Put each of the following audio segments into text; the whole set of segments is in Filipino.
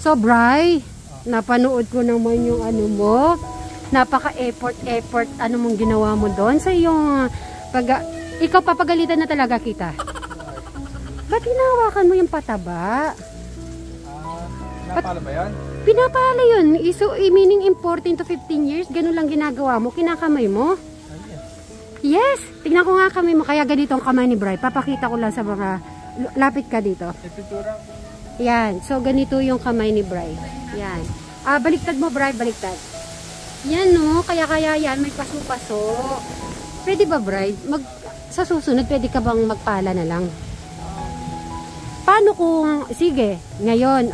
So, Bri, napanood ko naman yung ano mo. Napaka-effort, ano mong ginawa mo doon. So, yung ikaw papagalitan na talaga kita. Ba't hinahawakan mo yung pataba? Pinapala ba yan? Pinapala yun. So, meaning 14 to 15 years, ganun lang ginagawa mo. Kinakamay mo? Yes. Tingnan ko nga kamay mo. Kaya ganito ang kamay ni Bri. Papakita ko lang sa mga... Lapit ka dito. Yan. So, ganito yung kamay ni Bri. Yan. Baliktad mo, Bri. Baliktad. Yan, no. Kaya yan. May paso-paso. Pwede ba, Bri? Sa susunod, pwede ka bang magpala na lang? Paano kung, sige, ngayon,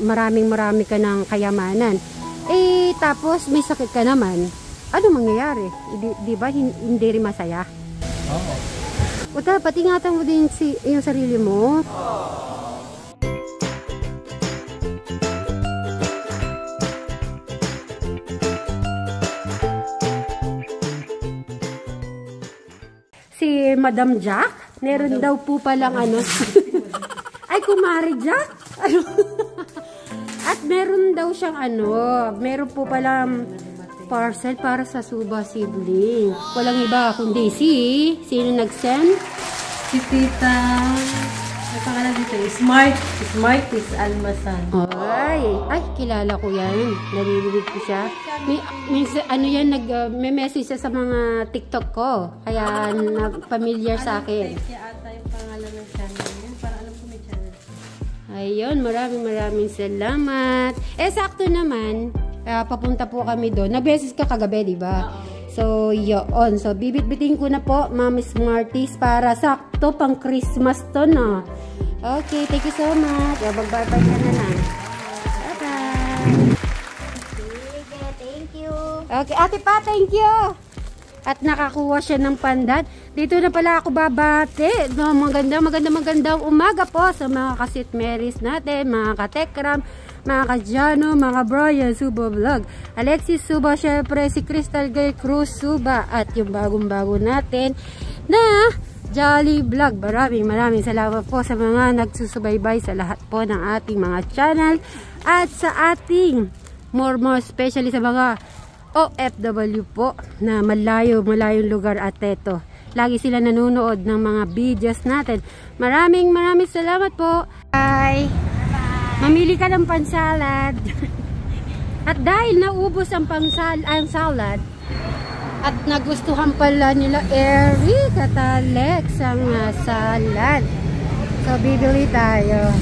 marami ka ng kayamanan. Tapos may sakit ka naman. Ano mangyayari? Di ba hindi rin masaya? Oo. O dapat ingatan mo din yung sarili mo. Si Madam Jack, meron daw po palang ano. Ay, Kumari Jack. At meron daw siyang ano, meron po palang parcel para sa Suba sibling. Walang iba kundi sino nag-send? Si Tita, ang pangalan dito, Smart is Almasan. Ay, kilala ko yan. Naririnig ko siya. May message siya sa mga TikTok ko. Kaya familiar sa akin. Siya ata yung pangalan ng channel. Para alam ko may channel. Ayun, maraming salamat. Sakto naman. Papunta po kami doon. Nag-beses ka kagabi, di ba? So, yun. So, bibit-bitin ko na po, Mami Smarties, para sakto pang Christmas to, no? Okay, thank you so much. Magbabay ka na lang. Bye-bye. Sige, thank you. Okay, ate pa, thank you. At nakakuha siya ng pandan. Dito na pala ako babate. No, magandang umaga po sa mga kasit Marys natin, mga katekram, mga kadyano, mga Brian Suba Vlog, Alexis Suba, syempre si Crystal Gay Cruz Suba, at yung bagong-bago natin na Jolly Vlog. Maraming salamat po sa mga nagsusubaybay sa lahat po ng ating mga channel at sa ating more especially sa mga OFW po na malayong lugar, at eto, lagi sila nanonood ng mga videos natin. Maraming salamat po. Bye! Mamili ka ng pansalad. At dahil naubos ang salad, at nagustuhan pala nila Eric at Alex ang salad. So, bibili tayo.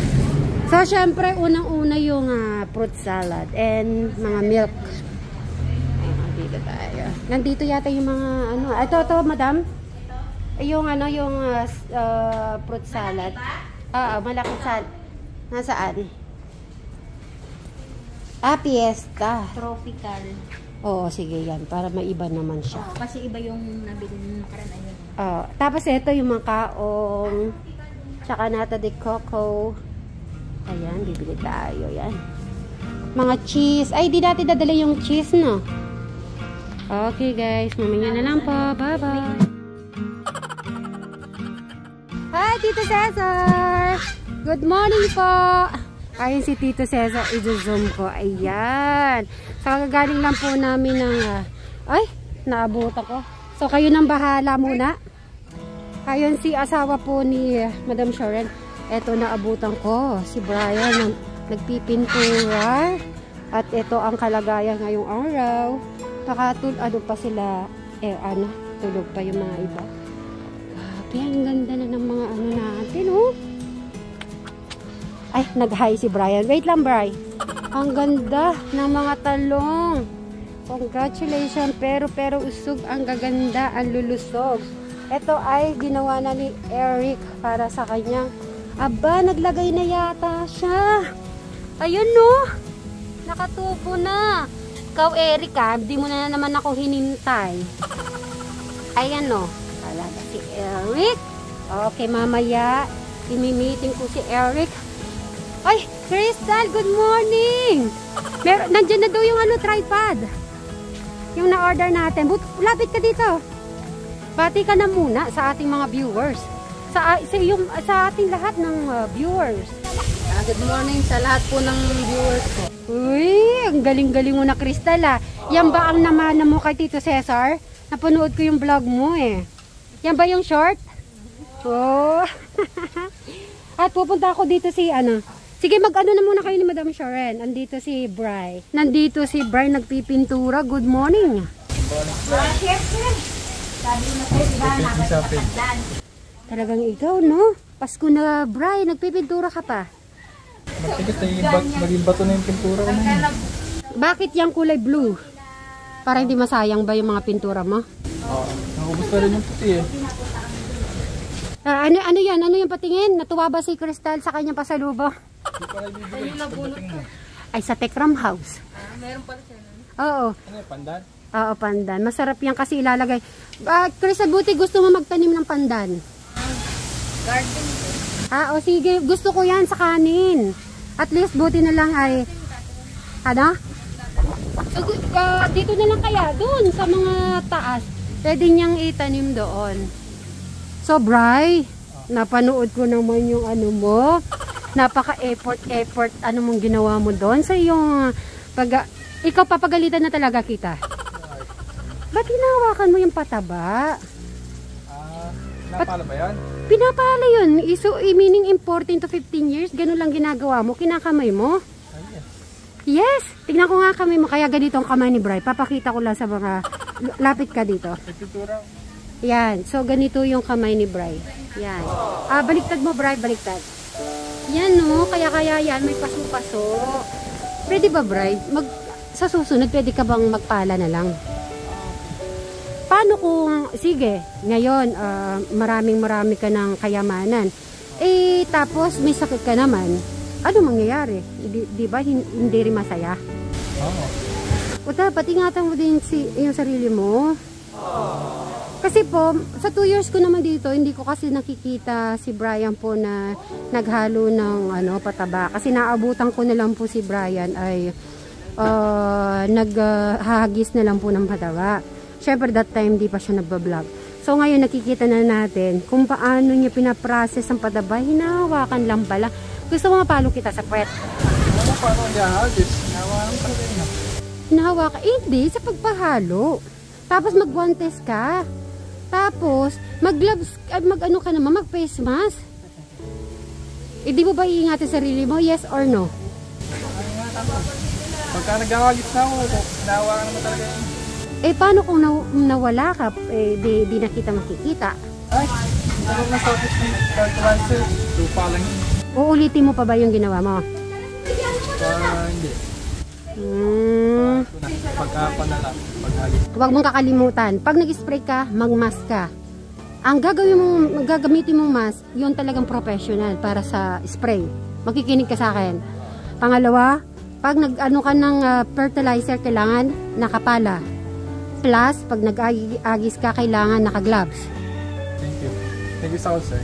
So, syempre, unang-una yung fruit salad and mga milk. Dito tayo. Nandito yata yung mga ano. Ito, madam. Yung fruit salad. Malaking salad. Nasaan? Fiesta. Tropical. Oo, sige yan. Para maiba naman siya. Kasi iba yung nabili ng nakaraan ayun. Tapos ito yung mga kaong. Tsaka nata de coco. Ayan, bibili tayo. Yan. Mga cheese. Ay, di natin dadala yung cheese, no? Okay, guys. Mamaya na lang po. Bye-bye. Hi, Tito Cesar! Good morning po! Ayun si Tito Cesar, i-zoom ko. Ayan. So, kagagaling lang po namin ng... ay, naabot ako. So, kayo nang bahala muna. Ayun si asawa po ni Madam Sharon. Eto, naabutan ko. Si Brian, nagpipintura. At ito ang kalagayan ngayong araw. Ano pa sila, tulog pa yung mga iba. Grabe, ang ganda na ng mga ano natin, oh. Ay, nag-hi si Brian. Wait lang, Bri. Ang ganda ng mga talong. Congratulations. Pero usog, ang gaganda, ang lulusog. Ito ay ginawa na ni Eric para sa kanyang. Aba, naglagay na yata siya. Ayun, no. Nakatupo na. Ikaw, Eric, di mo na naman ako hinintay. Ayan, no. Talaga si Eric. Okay, mamaya, imi-meeting ko si Eric. Ay, Crystal, good morning! Nandiyan na daw yung tripod. Yung na-order natin. Lapit ka dito. Bati ka na muna sa ating mga viewers. Sa ating lahat ng viewers. Good morning sa lahat po ng viewers ko. Uy, ang galing-galing mo na, Crystal ah. Yan ba ang namana mo kay Tito Cesar? Napanood ko yung vlog mo eh. Yan ba yung short? Oh. At pupunta ako dito si ano. Sige, mag-ano na muna kayo ni Madam Sharon. Andito si Bri. Nandito si Bri nagpipintura. Good morning. Talagang ikaw, no? Pasko na, Bri. Nagpipintura ka pa. Matigas na maging bato na yung pintura ko na. Bakit yung kulay blue? Para hindi masayang ba yung mga pintura mo? Oo. Naubos na rin yung puti eh. Ano yan? Ano yung patingin? Natuwa ba si Crystal sa kanyang pasalubong? Hindi pa naibibigay. Pagdating mo. Ay, sa Tekram House. Meron pala siya. Oo. Ano yung pandan? Oo, pandan. Masarap yan kasi ilalagay. Crystal, buti gusto mo magtanim ng pandan? Garden. O sige. Gusto ko yan sa kanin. At least buti na lang ay... Ano? So, dito na lang kaya. Doon sa mga taas. Pwede niyang itanim doon. So, Bri, napanood ko naman yung ano mo. Napaka-effort, ano mong ginawa mo doon sa iyong ikaw papagalitan na talaga kita. Ba't hinahawakan mo yung pataba? Napala ba yan? Pinapala yun. Meaning in 14 to 15 years, ganun lang ginagawa mo. Kinakamay mo. Yes! Tignan ko nga kamay mo. Kaya ganito ang kamay ni Bri. Papakita ko lang sa mga... Lapit ka dito. Pintura. Yan. So, ganito yung kamay ni Bri. Yan. Baliktad mo, Bri. Baliktad. Yan, no. Kaya yan. May paso-paso. Pwede ba, Bri? Sa susunod, pwede ka bang magpala na lang? Paano kung... Sige, ngayon, marami ka ng kayamanan. Tapos, may sakit ka naman. Ano mangyayari? Di ba? Hindi rin masaya? Oo. O dapat ingatan mo din yung sarili mo. Kasi po, sa 2 years ko naman dito, hindi ko kasi nakikita si Brian po na naghalo ng pataba. Kasi naabutan ko na lang po si Brian ay naghahagis na lang po ng pataba. Syempre that time di pa siya nagbablog. So ngayon nakikita na natin kung paano niya pinaprocess ang pataba. Hinahawakan lang pala. Gusto mo mapalo kita sa puwet? Ano paano niyahagis? Hinahawakan pa rin. Hinahawakan? Hindi, sa pagpahalo. Tapos mag-guantes ka. Tapos, mag-gloves, mag-ano ka naman, mag-face mask. Di mo ba iingatin sarili mo? Yes or no? Pagka nag-ahagis na ako, hinahawakan naman talaga yun. Paano kung nawala ka? Di na kita makikita. Ay, hindi ako nasapos ng fertilizer. Lupa lang yun. Uulitin mo pa ba yung ginawa mo? Hindi. Pagkapanala. Huwag mong kakalimutan. Pag nag-spray ka, mag-mask ka. Ang gagamitin mong mask, yun talagang professional para sa spray. Makikinig ka sa akin. Pangalawa, pag nag-ano ka ng fertilizer, kailangan nakapala. Plus, pag nag-agis ka, kailangan naka-gloves. Thank you. Thank you so much, sir.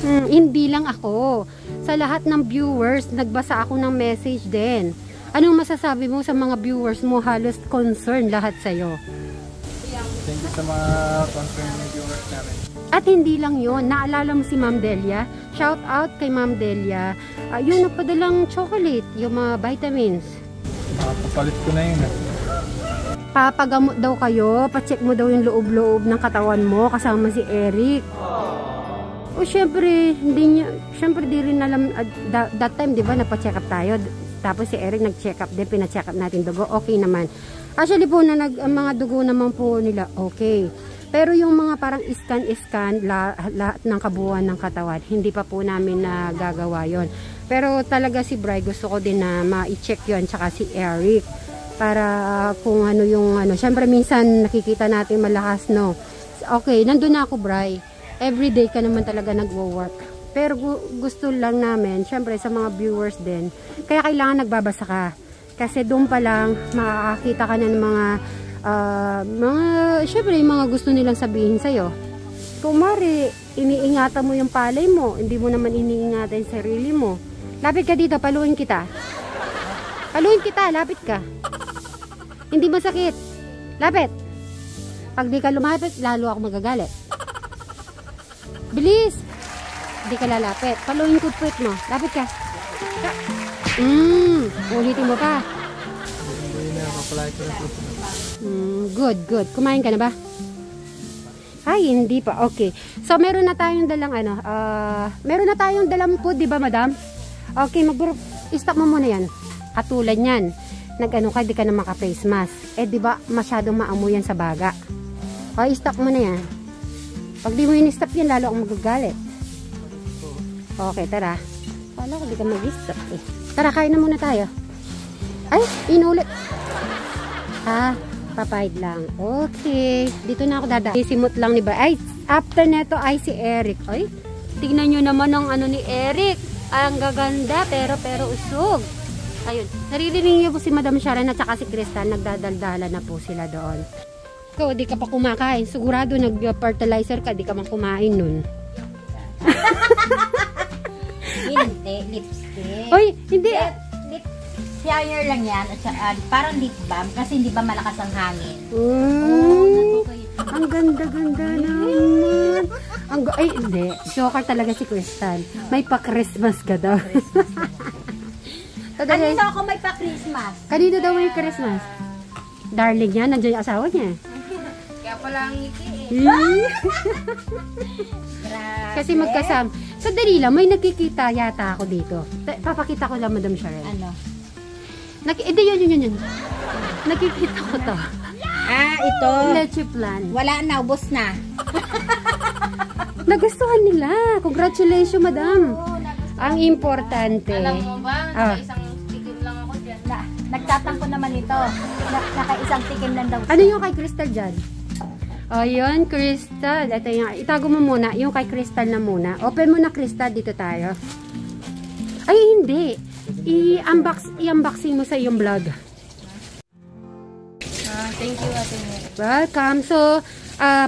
Hindi lang ako. Sa lahat ng viewers, nagbasa ako ng message din. Anong masasabi mo sa mga viewers mo? Halos concern lahat sa'yo. Thank you sa mga concerned viewers namin. At hindi lang yon, naalala mo si Ma'am Delia? Shout out kay Ma'am Delia. Yung nagpadalang chocolate, yung mga vitamins. Papalit ko na yun. Papagamot daw kayo, pacheck mo daw yung loob-loob ng katawan mo kasama si Eric. O syempre, di rin alam, that time, di ba, napacheck up tayo. Tapos si Eric nag-check up din, pina-check up natin dugo, okay naman. Actually po, mga dugo naman po nila, okay. Pero yung mga parang scan, lahat ng kabuuan ng katawan, hindi pa po namin nagagawa yon. Pero talaga si Bri, gusto ko din na ma-check yon, tsaka si Eric. Para kung ano yung, syempre minsan nakikita natin malakas, no. Okay, nandun na ako, Bri. Everyday ka naman talaga nagwo-work. Pero gusto lang namin, syempre sa mga viewers din, kaya kailangan nagbabasa ka. Kasi doon pa lang, makakakita ka na ng syempre yung mga gusto nilang sabihin sa'yo. Kung mari, iniingatan mo yung palay mo, hindi mo naman iniingatan yung sarili mo. Lapit ka dito, paluin kita. Paluin kita, lapit ka. Hindi masakit. Lapit. Pag di ka lumapit, lalo ako magagalit. Bilis! Hindi ka lalapit. Paluin ko puwet mo. Lapit ka. Ulitin mo pa. Hindi na, papalay ko na susunod. Good, good. Kumain ka na ba? Ay, hindi pa. Okay. So, meron na tayong dalang meron na tayong dalang food, di ba, madam? Okay, stop mo muna yan. Katulad yan. Nag-ano ka, di ka na maka-face mask. Di ba, masyadong maamoy yan sa baga. Okay, stop mo na yan. Pag di mo in-stop yan, lalo akong magagalit. Okay, tara. Kala ko di ka mag-stop eh. Tara, kain na muna tayo. Ay, inulit. Papayad lang. Okay. Dito na ako dadaan. Simot lang ni ba? Ay, after neto ay si Eric. Ay, tignan nyo naman ang ano ni Eric. Ang gaganda, pero usog. Ayun. Naririnig niyo po si Madam Sharon at saka si Crystal. Nagdadaldala na po sila doon. Ikaw, di ka pa kumakain. Sigurado nag-fertilizer ka. Di ka man kumain nun. Hindi, lipstick. Oy, hindi. Lip shiner lang yan. At parang lip balm kasi hindi ba malakas ang hangin. Ang ganda-ganda naman. Ay, hindi. Joker talaga si Crystal. May pa-Christmas ka daw. Kanino ako may pa-Christmas? Kanino daw may Christmas? Darling niya, nandiyan yung asawa niya. Kaya pala ang ngiti Kasi magkasama. Sandali lang, may nakikita yata ako dito. Papakita ko lang, Madam Sharon. Ano? Yun. Nakikita ko to. Ito. Leche plan. Wala na, ubos na. Nagustuhan nila. Congratulations, Madam. Ang importante. Alam mo ba, isang tikim lang ako dyan. Nagtatangko naman ito. Naka-isang tikim lang daw. Ano yung kay Crystal dyan? O, yun, Crystal. Ito yung, itago mo muna. Yung kay Crystal na muna. Open mo na, Crystal. Dito tayo. Ay, hindi. I-unboxing mo sa iyong vlog. Thank you, Ate Mel. Welcome. So,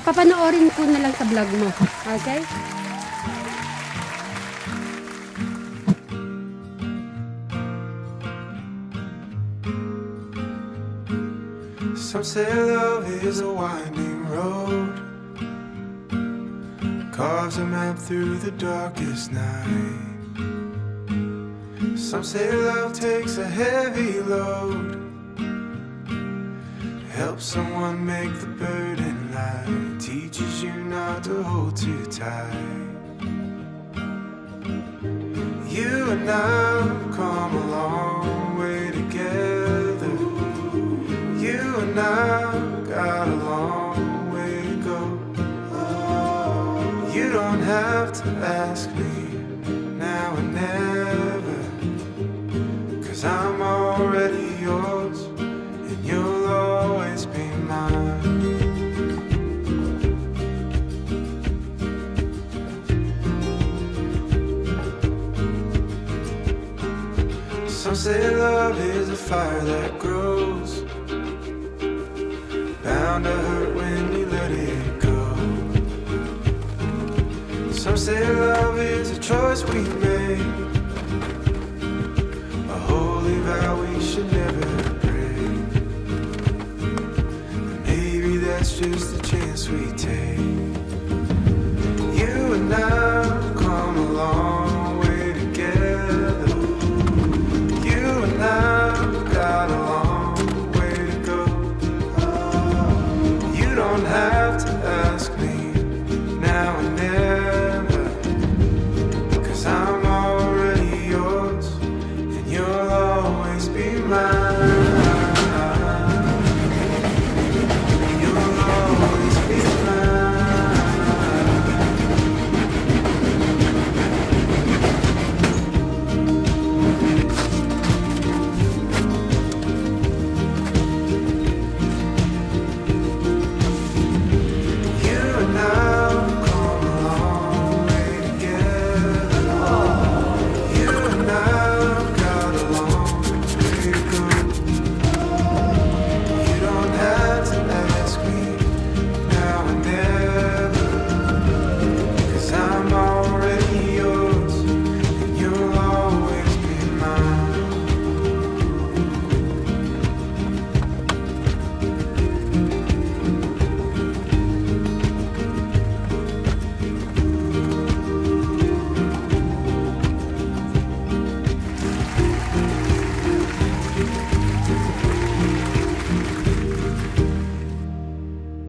papanoorin ko na lang sa vlog mo. Okay? Some say love is a winding road, carves a map through the darkest night. Some say love takes a heavy load, helps someone make the burden light, teaches you not to hold too tight. You and I have come a long way together. You and I got a long way to go. You don't have to ask me now or never, 'cause I'm already yours and you'll always be mine. Some say love is a fire that grows, bound to hurt when you let it go. Some say love is a choice we make, a holy vow we should never break. Maybe that's just the chance we take. You and I have come a long way together. You and I have got a long way to go. You don't have to ask me now and never, 'cause I'm already yours and you'll always be mine.